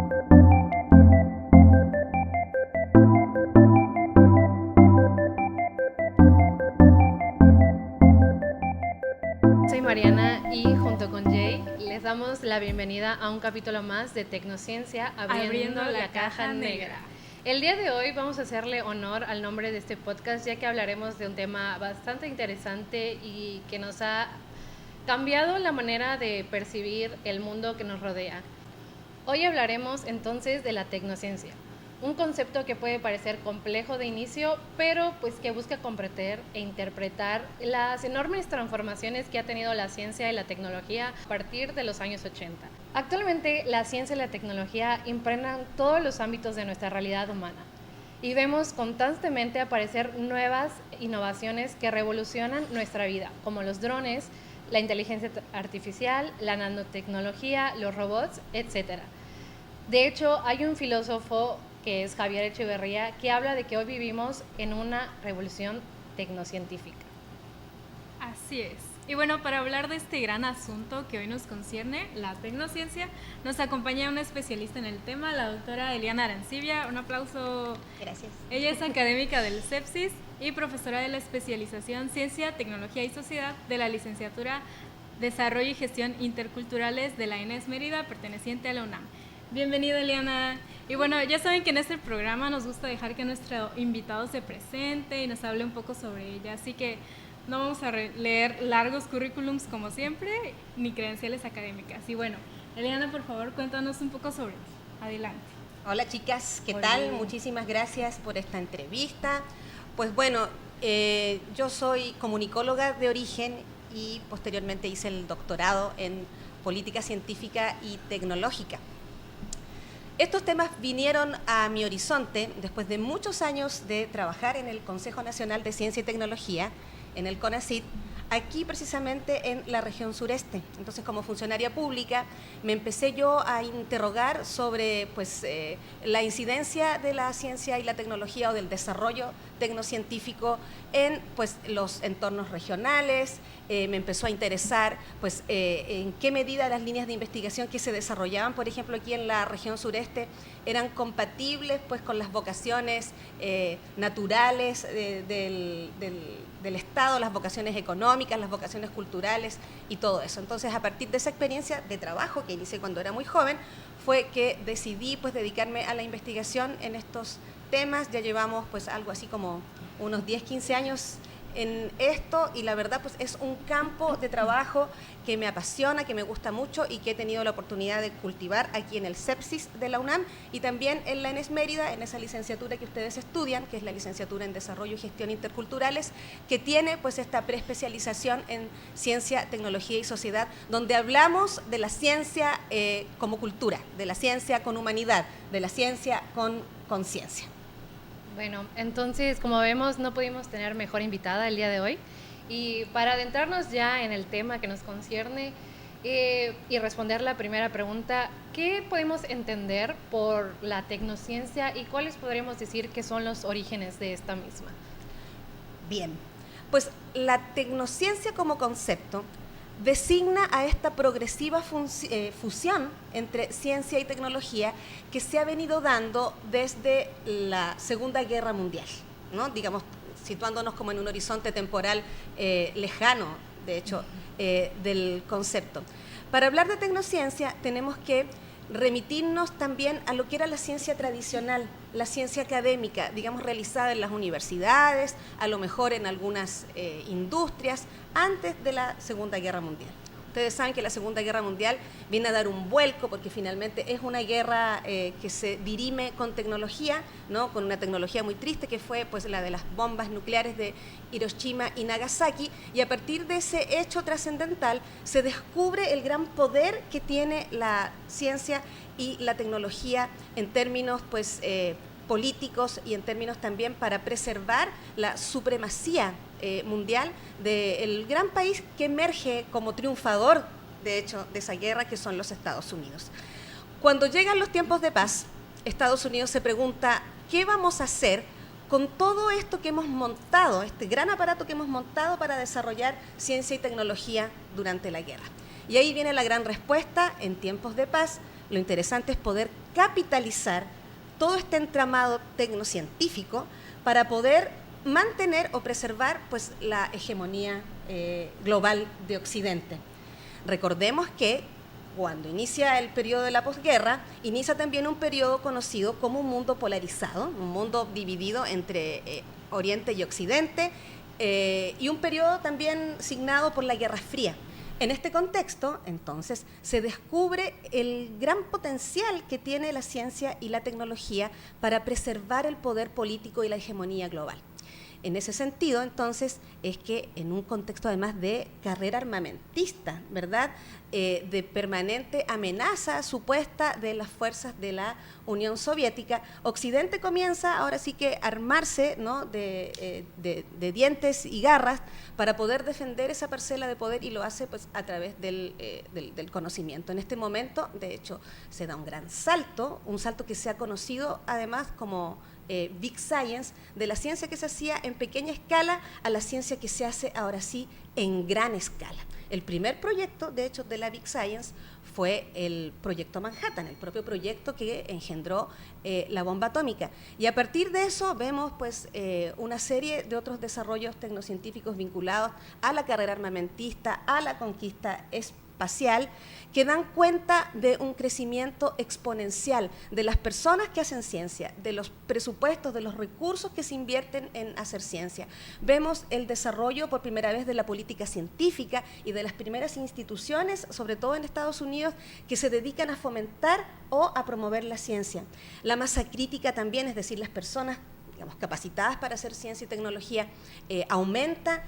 Soy Mariana y junto con Jay les damos la bienvenida a un capítulo más de Tecnociencia abriendo la caja negra. El día de hoy vamos a hacerle honor al nombre de este podcast, ya que hablaremos de un tema bastante interesante y que nos ha cambiado la manera de percibir el mundo que nos rodea. Hoy hablaremos entonces de la tecnociencia, un concepto que puede parecer complejo de inicio, pero pues que busca comprender e interpretar las enormes transformaciones que ha tenido la ciencia y la tecnología a partir de los años 80. Actualmente, la ciencia y la tecnología impregnan todos los ámbitos de nuestra realidad humana y vemos constantemente aparecer nuevas innovaciones que revolucionan nuestra vida, como los drones, la inteligencia artificial, la nanotecnología, los robots, etc. De hecho, hay un filósofo que es Javier Echeverría, que habla de que hoy vivimos en una revolución tecnocientífica. Así es. Y bueno, para hablar de este gran asunto que hoy nos concierne, la tecnociencia, nos acompaña una especialista en el tema, la doctora Eliana Arancibia. Un aplauso. Gracias. Ella es académica del CEPSIS y profesora de la especialización Ciencia, Tecnología y Sociedad de la licenciatura Desarrollo y Gestión Interculturales de la ENES Mérida, perteneciente a la UNAM. Bienvenida, Eliana. Y bueno, ya saben que en este programa nos gusta dejar que nuestro invitado se presente y nos hable un poco sobre ella, así que no vamos a leer largos currículums como siempre, ni credenciales académicas. Y bueno, Eliana, por favor, cuéntanos un poco sobre ti. Adelante. Hola chicas, ¿qué Hola. tal? Muchísimas gracias por esta entrevista. Pues bueno, yo soy comunicóloga de origen y posteriormente hice el doctorado en política científica y tecnológica. Estos temas vinieron a mi horizonte después de muchos años de trabajar en el Consejo Nacional de Ciencia y Tecnología, en el CONACYT, aquí precisamente en la región sureste. Entonces, como funcionaria pública, me empecé yo a interrogar sobre la incidencia de la ciencia y la tecnología o del desarrollo tecnocientífico en los entornos regionales. Me empezó a interesar en qué medida las líneas de investigación que se desarrollaban, por ejemplo, aquí en la región sureste, eran compatibles con las vocaciones naturales del Estado, las vocaciones económicas, las vocaciones culturales y todo eso. Entonces, a partir de esa experiencia de trabajo que inicié cuando era muy joven, fue que decidí dedicarme a la investigación en estos temas. Ya llevamos algo así como unos 10, 15 años en esto y la verdad es un campo de trabajo que me apasiona, que me gusta mucho y que he tenido la oportunidad de cultivar aquí en el CEPSIS de la UNAM y también en la ENES Mérida, en esa licenciatura que ustedes estudian, que es la licenciatura en Desarrollo y Gestión Interculturales, que tiene esta preespecialización en Ciencia, Tecnología y Sociedad, donde hablamos de la ciencia como cultura, de la ciencia con humanidad, de la ciencia con conciencia. Bueno, entonces, como vemos, no pudimos tener mejor invitada el día de hoy. Y para adentrarnos ya en el tema que nos concierne y responder la primera pregunta, ¿qué podemos entender por la tecnociencia y cuáles podríamos decir que son los orígenes de esta misma? Bien, pues la tecnociencia como concepto designa a esta progresiva fusión entre ciencia y tecnología que se ha venido dando desde la Segunda Guerra Mundial, ¿no? Digamos, situándonos como en un horizonte temporal lejano, de hecho, del concepto. Para hablar de tecnociencia tenemos que remitirnos también a lo que era la ciencia tradicional, la ciencia académica, digamos, realizada en las universidades, a lo mejor en algunas industrias, antes de la Segunda Guerra Mundial. Ustedes saben que la Segunda Guerra Mundial viene a dar un vuelco porque finalmente es una guerra que se dirime con tecnología, ¿no? Con una tecnología muy triste que fue la de las bombas nucleares de Hiroshima y Nagasaki, y a partir de ese hecho trascendental se descubre el gran poder que tiene la ciencia y la tecnología en términos políticos y en términos también para preservar la supremacía mundial del gran país que emerge como triunfador, de hecho, de esa guerra, que son los Estados Unidos. Cuando llegan los tiempos de paz, Estados Unidos se pregunta, ¿qué vamos a hacer con todo esto que hemos montado, este gran aparato que hemos montado para desarrollar ciencia y tecnología durante la guerra? Y ahí viene la gran respuesta: en tiempos de paz, lo interesante es poder capitalizar todo este entramado tecnocientífico para poder mantener o preservar pues, la hegemonía global de Occidente. Recordemos que cuando inicia el periodo de la posguerra, inicia también un periodo conocido como un mundo polarizado, un mundo dividido entre Oriente y Occidente, y un periodo también signado por la Guerra Fría. En este contexto, entonces, se descubre el gran potencial que tiene la ciencia y la tecnología para preservar el poder político y la hegemonía global. En ese sentido, entonces, es que en un contexto además de carrera armamentista, ¿verdad?, de permanente amenaza supuesta de las fuerzas de la Unión Soviética, Occidente comienza ahora sí que a armarse, ¿no?, de dientes y garras para poder defender esa parcela de poder, y lo hace pues, a través del conocimiento. En este momento, de hecho, se da un gran salto, un salto que se ha conocido además como Big Science, de la ciencia que se hacía en pequeña escala a la ciencia que se hace ahora sí en gran escala. El primer proyecto, de hecho, de la Big Science fue el proyecto Manhattan, el propio proyecto que engendró la bomba atómica. Y a partir de eso vemos pues, una serie de otros desarrollos tecnocientíficos vinculados a la carrera armamentista, a la conquista espacial, que dan cuenta de un crecimiento exponencial de las personas que hacen ciencia, de los presupuestos, de los recursos que se invierten en hacer ciencia. Vemos el desarrollo por primera vez de la política científica y de las primeras instituciones, sobre todo en Estados Unidos, que se dedican a fomentar o a promover la ciencia. La masa crítica también, es decir, las personas digamos, capacitadas para hacer ciencia y tecnología, aumenta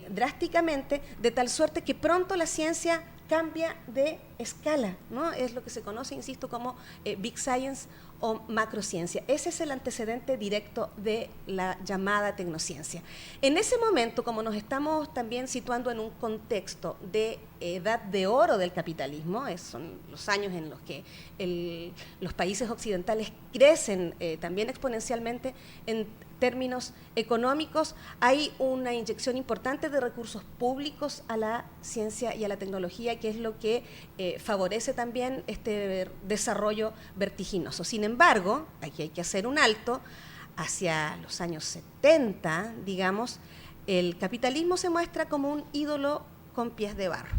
drásticamente, de tal suerte que pronto la ciencia cambia de escala, ¿no? Es lo que se conoce, insisto, como Big Science o macrociencia. Ese es el antecedente directo de la llamada tecnociencia. En ese momento, como nos estamos también situando en un contexto de edad de oro del capitalismo, son los años en los que los países occidentales crecen también exponencialmente en términos económicos, hay una inyección importante de recursos públicos a la ciencia y a la tecnología, que es lo que favorece también este desarrollo vertiginoso. Sin embargo, aquí hay que hacer un alto, hacia los años 70, digamos, el capitalismo se muestra como un ídolo con pies de barro.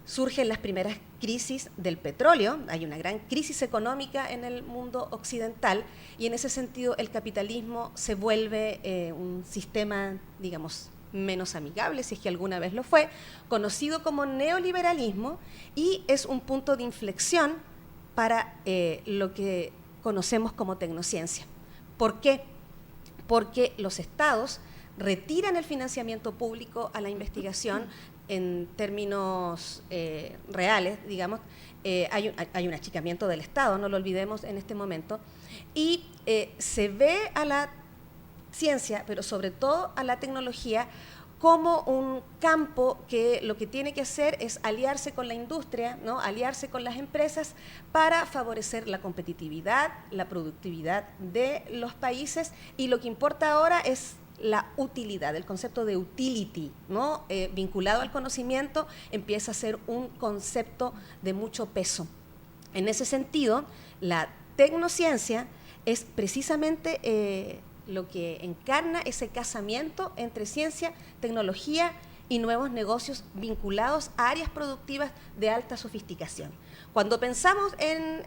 Surgen las primeras crisis del petróleo, hay una gran crisis económica en el mundo occidental, y en ese sentido el capitalismo se vuelve un sistema, digamos, menos amigable, si es que alguna vez lo fue, conocido como neoliberalismo, y es un punto de inflexión para lo que conocemos como tecnociencia. ¿Por qué? Porque los estados retiran el financiamiento público a la investigación. En términos reales, digamos, hay un achicamiento del Estado, no lo olvidemos en este momento, y se ve a la ciencia, pero sobre todo a la tecnología, como un campo que lo que tiene que hacer es aliarse con la industria, ¿no?, aliarse con las empresas para favorecer la competitividad, la productividad de los países, y lo que importa ahora es la utilidad, el concepto de utility, ¿no?, vinculado al conocimiento, empieza a ser un concepto de mucho peso. En ese sentido, la tecnociencia es precisamente lo que encarna ese casamiento entre ciencia, tecnología y nuevos negocios vinculados a áreas productivas de alta sofisticación. Cuando pensamos en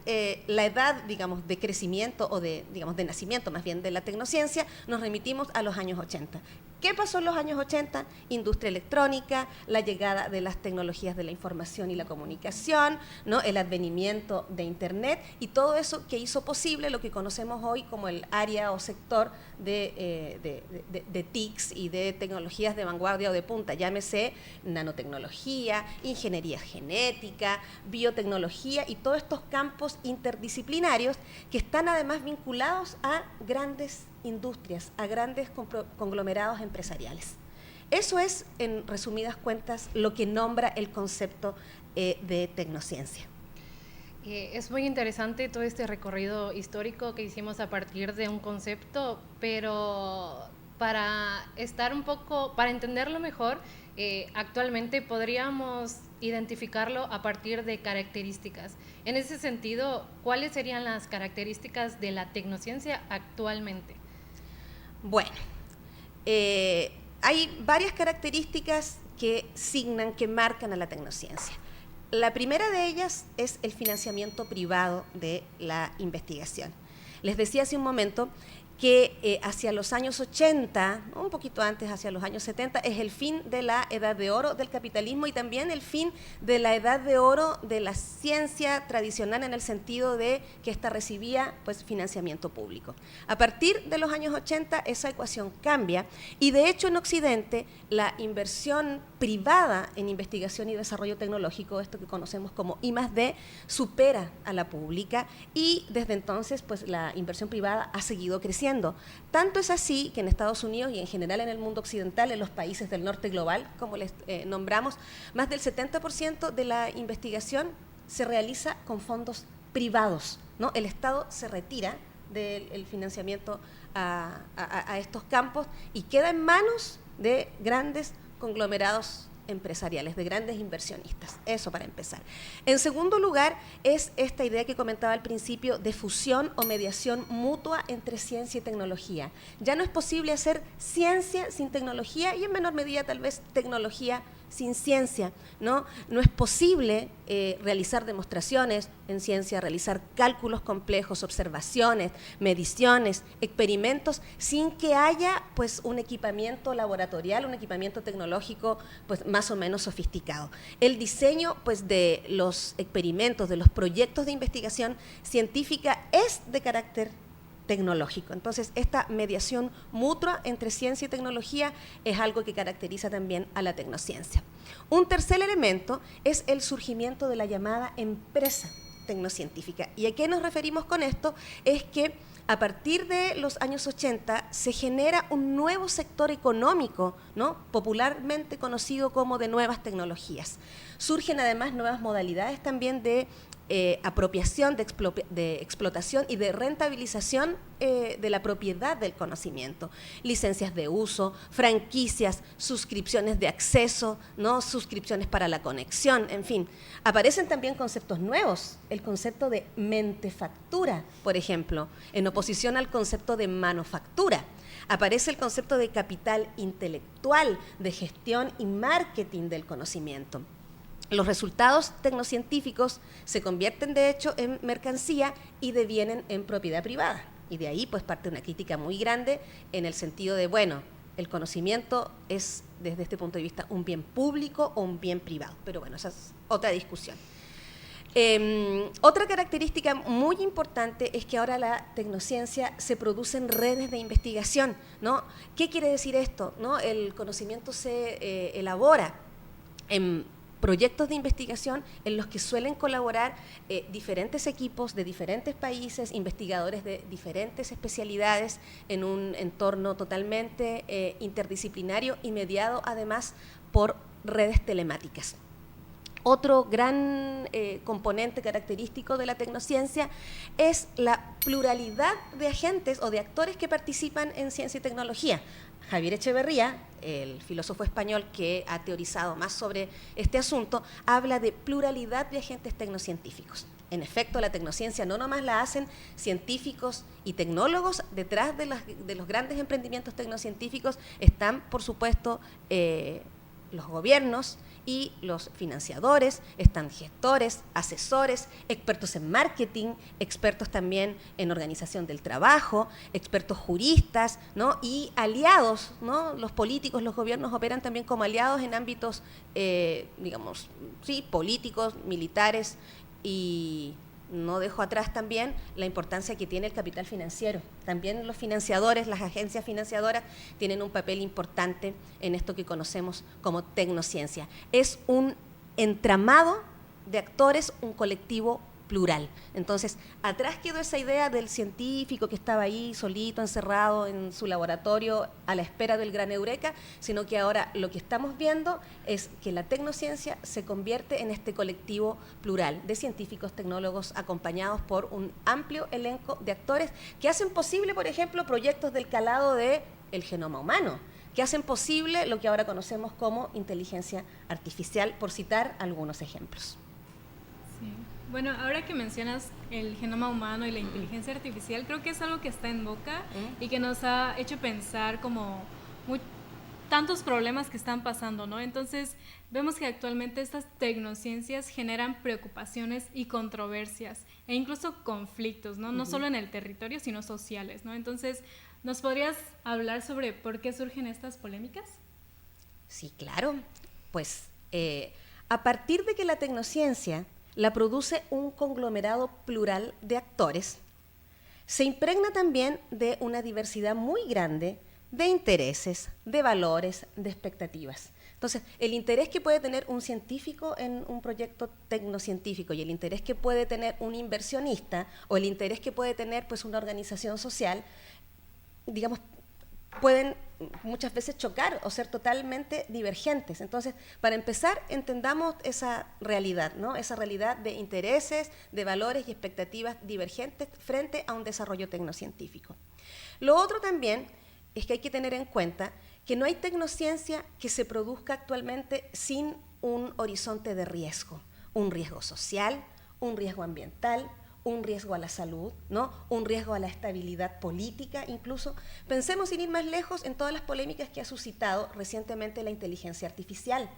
la edad, digamos, de crecimiento o de nacimiento más bien de la tecnociencia, nos remitimos a los años 80. ¿Qué pasó en los años 80? Industria electrónica, la llegada de las tecnologías de la información y la comunicación, ¿no?, el advenimiento de Internet, y todo eso que hizo posible lo que conocemos hoy como el área o sector de TICs y de tecnologías de vanguardia o de punta, llámese nanotecnología, ingeniería genética, biotecnología y todos estos campos interdisciplinarios que están además vinculados a grandes industrias, a grandes conglomerados empresariales. Eso es, en resumidas cuentas, lo que nombra el concepto de tecnociencia. Es muy interesante todo este recorrido histórico que hicimos a partir de un concepto, pero para entenderlo mejor, actualmente podríamos identificarlo a partir de características. En ese sentido, ¿cuáles serían las características de la tecnociencia actualmente? Bueno, hay varias características que marcan a la tecnociencia. La primera de ellas es el financiamiento privado de la investigación. Les decía hace un momento que hacia los años 80, un poquito antes, hacia los años 70, es el fin de la edad de oro del capitalismo y también el fin de la edad de oro de la ciencia tradicional, en el sentido de que ésta recibía pues, financiamiento público. A partir de los años 80 esa ecuación cambia y de hecho en Occidente la inversión privada en investigación y desarrollo tecnológico, esto que conocemos como I+D, supera a la pública y desde entonces pues, la inversión privada ha seguido creciendo. Tanto es así que en Estados Unidos y en general en el mundo occidental, en los países del norte global, como les nombramos, más del 70% de la investigación se realiza con fondos privados, ¿no? El Estado se retira del financiamiento a estos campos y queda en manos de grandes conglomerados empresariales, de grandes inversionistas. Eso para empezar. En segundo lugar, es esta idea que comentaba al principio de fusión o mediación mutua entre ciencia y tecnología. Ya no es posible hacer ciencia sin tecnología y en menor medida tal vez tecnología sin ciencia, ¿no? No es posible realizar demostraciones en ciencia, realizar cálculos complejos, observaciones, mediciones, experimentos, sin que haya pues, un equipamiento laboratorial, un equipamiento tecnológico pues, más o menos sofisticado. El diseño pues, de los experimentos, de los proyectos de investigación científica es de carácter tecnológico. Entonces, esta mediación mutua entre ciencia y tecnología es algo que caracteriza también a la tecnociencia. Un tercer elemento es el surgimiento de la llamada empresa tecnocientífica. ¿Y a qué nos referimos con esto? Es que a partir de los años 80 se genera un nuevo sector económico, ¿no? Popularmente conocido como de nuevas tecnologías. Surgen además nuevas modalidades también de apropiación, de explotación y de rentabilización de la propiedad del conocimiento. Licencias de uso, franquicias, suscripciones de acceso, ¿no? Suscripciones para la conexión, en fin. Aparecen también conceptos nuevos, el concepto de mentefactura, por ejemplo, en oposición al concepto de manufactura. Aparece el concepto de capital intelectual, de gestión y marketing del conocimiento. Los resultados tecnocientíficos se convierten de hecho en mercancía y devienen en propiedad privada. Y de ahí pues parte una crítica muy grande en el sentido de, bueno, el conocimiento es desde este punto de vista un bien público o un bien privado. Pero bueno, esa es otra discusión. Otra característica muy importante es que ahora la tecnociencia se produce en redes de investigación, ¿no? ¿Qué quiere decir esto? ¿No? El conocimiento se elabora en proyectos de investigación en los que suelen colaborar diferentes equipos de diferentes países, investigadores de diferentes especialidades en un entorno totalmente interdisciplinario y mediado además por redes telemáticas. Otro gran componente característico de la tecnociencia es la pluralidad de agentes o de actores que participan en ciencia y tecnología. Javier Echeverría, el filósofo español que ha teorizado más sobre este asunto, habla de pluralidad de agentes tecnocientíficos. En efecto, la tecnociencia no nomás la hacen científicos y tecnólogos, detrás de los grandes emprendimientos tecnocientíficos están, por supuesto, los gobiernos y los financiadores, están gestores, asesores, expertos en marketing, expertos también en organización del trabajo, expertos juristas, ¿no? Y aliados, ¿no? Los políticos, los gobiernos operan también como aliados en ámbitos, digamos, sí, políticos, militares y no dejo atrás también la importancia que tiene el capital financiero. También los financiadores, las agencias financiadoras tienen un papel importante en esto que conocemos como tecnociencia. Es un entramado de actores, un colectivo plural. Entonces, atrás quedó esa idea del científico que estaba ahí solito, encerrado en su laboratorio a la espera del gran eureka, sino que ahora lo que estamos viendo es que la tecnociencia se convierte en este colectivo plural de científicos, tecnólogos, acompañados por un amplio elenco de actores que hacen posible, por ejemplo, proyectos del calado del genoma humano. que hacen posible lo que ahora conocemos como inteligencia artificial, por citar algunos ejemplos. Sí. Bueno, ahora que mencionas el genoma humano y la inteligencia artificial, creo que es algo que está en boca y que nos ha hecho pensar como tantos problemas que están pasando, ¿no? Entonces, vemos que actualmente estas tecnociencias generan preocupaciones y controversias e incluso conflictos, ¿no? No solo en el territorio, sino sociales, ¿no? Entonces, ¿nos podrías hablar sobre por qué surgen estas polémicas? Sí, claro. Pues a partir de que la tecnociencia la produce un conglomerado plural de actores, se impregna también de una diversidad muy grande de intereses, de valores, de expectativas. Entonces, el interés que puede tener un científico en un proyecto tecnocientífico y el interés que puede tener un inversionista o el interés que puede tener pues, una organización social, digamos, pueden muchas veces chocar o ser totalmente divergentes. Entonces, para empezar, entendamos esa realidad, ¿no? Esa realidad de intereses, de valores y expectativas divergentes frente a un desarrollo tecnocientífico. Lo otro también es que hay que tener en cuenta que no hay tecnociencia que se produzca actualmente sin un horizonte de riesgo, un riesgo social, un riesgo ambiental, un riesgo a la salud, ¿no? Un riesgo a la estabilidad política incluso. Pensemos, sin ir más lejos, en todas las polémicas que ha suscitado recientemente la inteligencia artificial.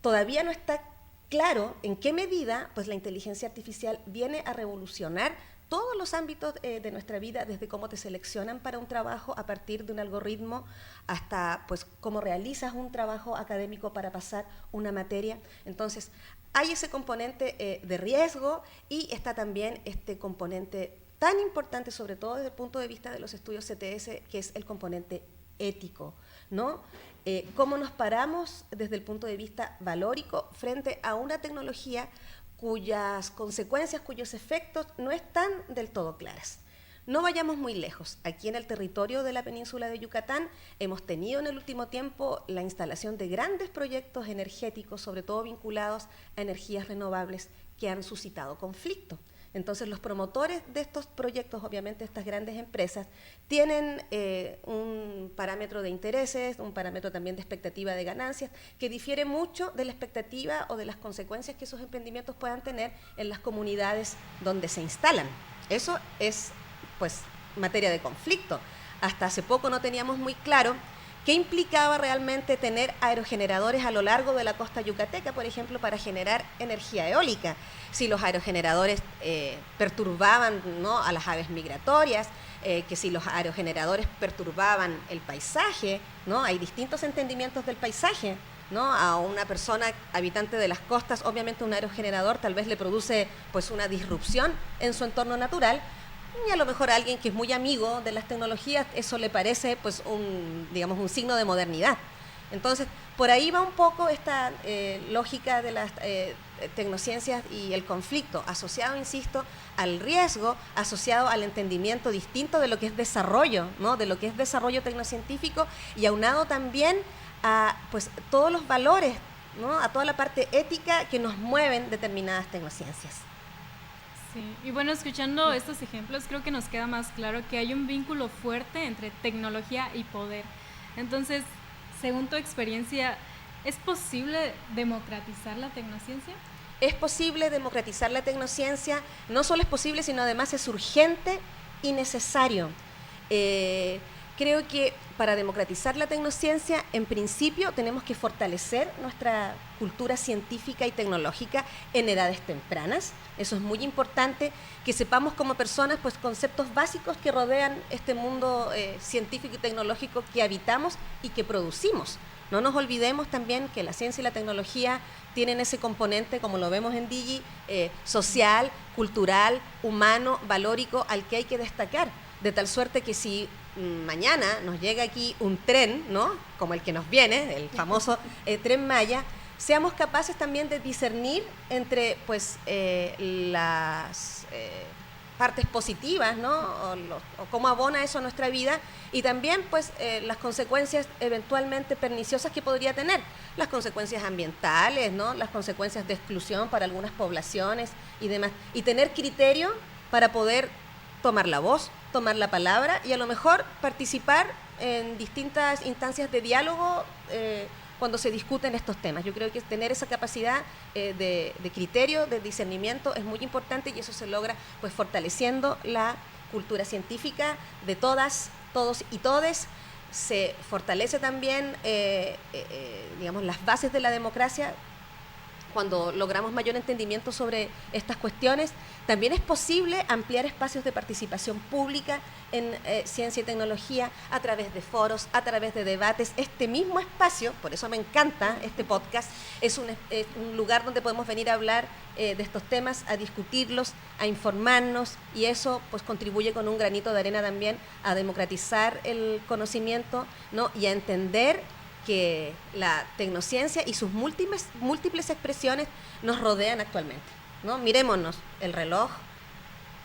Todavía no está claro en qué medida pues, la inteligencia artificial viene a revolucionar todos los ámbitos de nuestra vida, desde cómo te seleccionan para un trabajo a partir de un algoritmo hasta pues, cómo realizas un trabajo académico para pasar una materia. Entonces, hay ese componente de riesgo y está también este componente tan importante, sobre todo desde el punto de vista de los estudios CTS, que es el componente ético, ¿no? Cómo nos paramos desde el punto de vista valórico frente a una tecnología cuyas consecuencias, cuyos efectos no están del todo claras. No vayamos muy lejos. Aquí en el territorio de la península de Yucatán hemos tenido en el último tiempo la instalación de grandes proyectos energéticos, sobre todo vinculados a energías renovables, que han suscitado conflicto. Entonces, los promotores de estos proyectos, obviamente estas grandes empresas, tienen un parámetro de intereses, un parámetro también de expectativa de ganancias, que difiere mucho de la expectativa o de las consecuencias que esos emprendimientos puedan tener en las comunidades donde se instalan. Eso es, pues, materia de conflicto. Hasta hace poco no teníamos muy claro qué implicaba realmente tener aerogeneradores a lo largo de la costa yucateca, por ejemplo, para generar energía eólica. Si los aerogeneradores perturbaban, ¿no?, a las aves migratorias, que si los aerogeneradores perturbaban el paisaje, ¿no? Hay distintos entendimientos del paisaje, ¿no? A una persona habitante de las costas, obviamente un aerogenerador tal vez le produce pues, una disrupción en su entorno natural, y a lo mejor a alguien que es muy amigo de las tecnologías eso le parece pues digamos, un signo de modernidad. Entonces, por ahí va un poco esta lógica de las tecnociencias y el conflicto, asociado, insisto, al riesgo, asociado al entendimiento distinto de lo que es desarrollo, ¿no?, de lo que es desarrollo tecnocientífico, y aunado también a pues, todos los valores, ¿no?, a toda la parte ética que nos mueven determinadas tecnociencias. Sí, y bueno, escuchando estos ejemplos, creo que nos queda más claro que hay un vínculo fuerte entre tecnología y poder. Entonces, según tu experiencia, ¿es posible democratizar la tecnociencia? Es posible democratizar la tecnociencia, no solo es posible, sino además es urgente y necesario. Creo que para democratizar la tecnociencia, en principio, tenemos que fortalecer nuestra cultura científica y tecnológica en edades tempranas. Eso es muy importante, que sepamos como personas pues, conceptos básicos que rodean este mundo científico y tecnológico que habitamos y que producimos. No nos olvidemos también que la ciencia y la tecnología tienen ese componente, como lo vemos en Digi, social, cultural, humano, valórico, al que hay que destacar, de tal suerte que si mañana nos llega aquí un tren, ¿no?, como el que nos viene, el famoso Tren Maya, seamos capaces también de discernir entre pues, las partes positivas, ¿no?, o cómo abona eso a nuestra vida, y también pues, las consecuencias eventualmente perniciosas que podría tener, las consecuencias ambientales, ¿no?, las consecuencias de exclusión para algunas poblaciones y demás, y tener criterio para poder tomar la voz, tomar la palabra y a lo mejor participar en distintas instancias de diálogo cuando se discuten estos temas. Yo creo que tener esa capacidad de criterio, de discernimiento es muy importante, y eso se logra pues fortaleciendo la cultura científica de todas, todos y todes. Se fortalece también digamos, las bases de la democracia cuando logramos mayor entendimiento sobre estas cuestiones. También es posible ampliar espacios de participación pública en ciencia y tecnología a través de foros, a través de debates. Este mismo espacio, por eso me encanta este podcast, es un lugar donde podemos venir a hablar de estos temas, a discutirlos, a informarnos, y eso pues contribuye con un granito de arena también a democratizar el conocimiento, ¿no? Y a entender que la tecnociencia y sus múltiples expresiones nos rodean actualmente, ¿no? Mirémonos el reloj,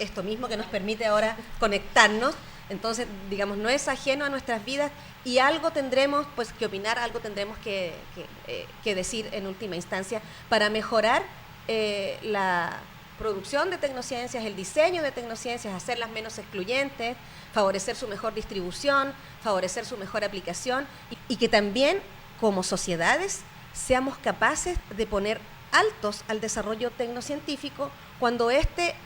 esto mismo que nos permite ahora conectarnos. Entonces, digamos, no es ajeno a nuestras vidas, y algo tendremos pues que opinar, algo tendremos que decir en última instancia para mejorar la producción de tecnociencias, el diseño de tecnociencias, hacerlas menos excluyentes, favorecer su mejor distribución, favorecer su mejor aplicación, y que también como sociedades seamos capaces de poner altos al desarrollo tecnocientífico cuando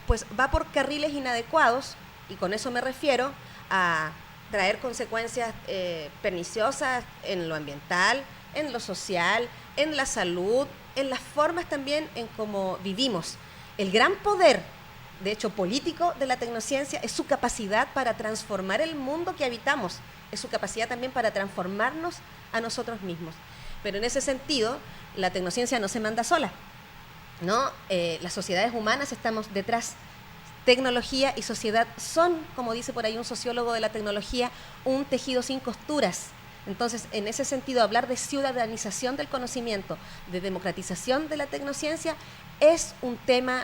pues va por carriles inadecuados, y con eso me refiero a traer consecuencias perniciosas en lo ambiental, en lo social, en la salud, en las formas también en cómo vivimos. El gran poder, de hecho político, de la tecnociencia es su capacidad para transformar el mundo que habitamos, es su capacidad también para transformarnos a nosotros mismos. Pero en ese sentido, la tecnociencia no se manda sola, ¿no? Las sociedades humanas estamos detrás. Tecnología y sociedad son, como dice por ahí un sociólogo de la tecnología, un tejido sin costuras. Entonces, en ese sentido, hablar de ciudadanización del conocimiento, de democratización de la tecnociencia, es un tema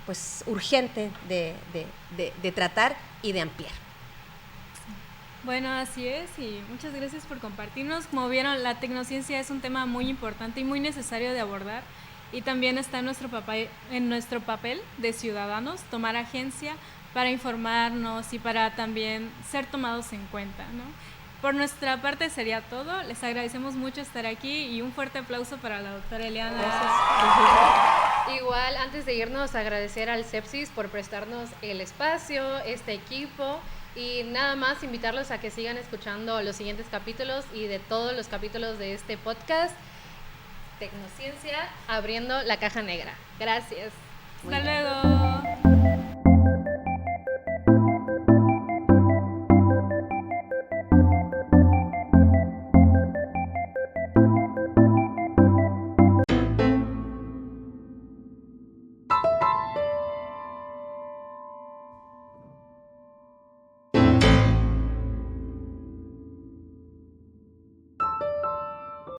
pues urgente de tratar y de ampliar. Bueno, así es, y muchas gracias por compartirnos. Como vieron, la tecnociencia es un tema muy importante y muy necesario de abordar, y también está en nuestro papel de ciudadanos tomar agencia para informarnos y para también ser tomados en cuenta, ¿no? Por nuestra parte sería todo. Les agradecemos mucho estar aquí, y un fuerte aplauso para la doctora Eliana. Gracias. Igual, antes de irnos, agradecer al Sepsis por prestarnos el espacio, este equipo, y nada más invitarlos a que sigan escuchando los siguientes capítulos y de todos los capítulos de este podcast, Tecnociencia, abriendo la caja negra. Gracias. Hasta luego.